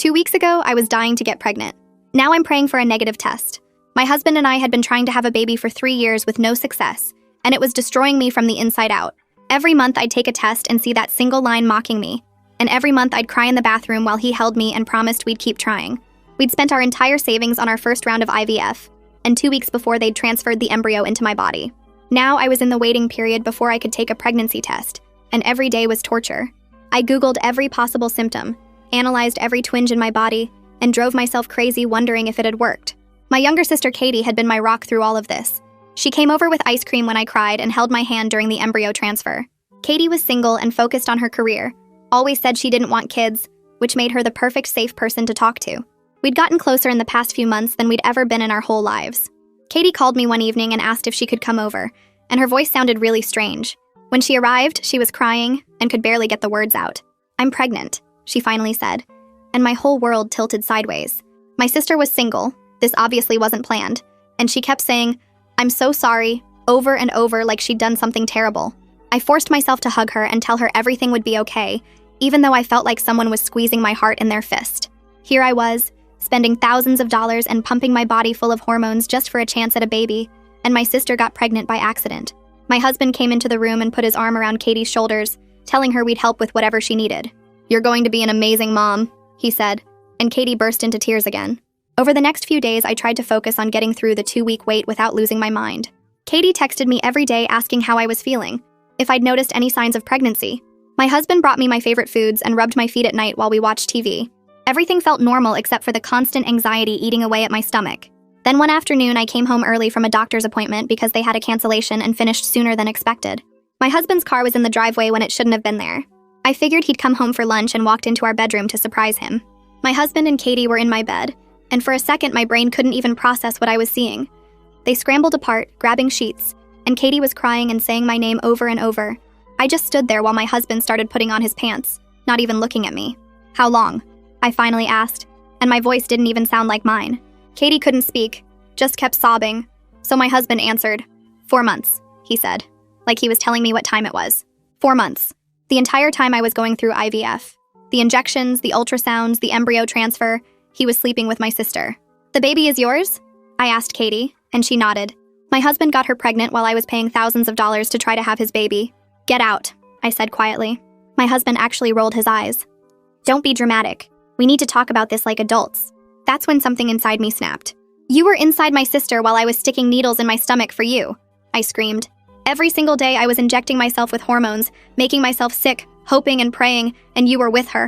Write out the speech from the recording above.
2 weeks ago, I was dying to get pregnant. Now I'm praying for a negative test. My husband and I had been trying to have a baby for 3 years with no success, and it was destroying me from the inside out. Every month I'd take a test and see that single line mocking me, and every month I'd cry in the bathroom while he held me and promised we'd keep trying. We'd spent our entire savings on our first round of IVF, and 2 weeks before they'd transferred the embryo into my body. Now I was in the waiting period before I could take a pregnancy test, and every day was torture. I Googled every possible symptom, analyzed every twinge in my body, and drove myself crazy wondering if it had worked. My younger sister Katie had been my rock through all of this. She came over with ice cream when I cried and held my hand during the embryo transfer. Katie was single and focused on her career, always said she didn't want kids, which made her the perfect safe person to talk to. We'd gotten closer in the past few months than we'd ever been in our whole lives. Katie called me one evening and asked if she could come over, and her voice sounded really strange. When she arrived, she was crying and could barely get the words out. "I'm pregnant," she finally said, and my whole world tilted sideways. My sister was single, this obviously wasn't planned, and she kept saying, "I'm so sorry," over and over like she'd done something terrible. I forced myself to hug her and tell her everything would be okay, even though I felt like someone was squeezing my heart in their fist. Here I was, spending thousands of dollars and pumping my body full of hormones just for a chance at a baby, and my sister got pregnant by accident. My husband came into the room and put his arm around Katie's shoulders, telling her we'd help with whatever she needed. "You're going to be an amazing mom," he said, and Katie burst into tears again. Over the next few days, I tried to focus on getting through the 2-week wait without losing my mind. Katie texted me every day asking how I was feeling, if I'd noticed any signs of pregnancy. My husband brought me my favorite foods and rubbed my feet at night while we watched TV. Everything felt normal except for the constant anxiety eating away at my stomach. Then one afternoon, I came home early from a doctor's appointment because they had a cancellation and finished sooner than expected. My husband's car was in the driveway when it shouldn't have been there. I figured he'd come home for lunch and walked into our bedroom to surprise him. My husband and Katie were in my bed, and for a second my brain couldn't even process what I was seeing. They scrambled apart, grabbing sheets, and Katie was crying and saying my name over and over. I just stood there while my husband started putting on his pants, not even looking at me. "How long?" I finally asked, and my voice didn't even sound like mine. Katie couldn't speak, just kept sobbing, so my husband answered. 4 months, he said, like he was telling me what time it was. 4 months. The entire time I was going through IVF. The injections, the ultrasounds, the embryo transfer, he was sleeping with my sister. "The baby is yours?" I asked Katie, and she nodded. My husband got her pregnant while I was paying thousands of dollars to try to have his baby. "Get out," I said quietly. My husband actually rolled his eyes. "Don't be dramatic. We need to talk about this like adults." That's when something inside me snapped. "You were inside my sister while I was sticking needles in my stomach for you," I screamed. "Every single day I was injecting myself with hormones, making myself sick, hoping and praying, and you were with her."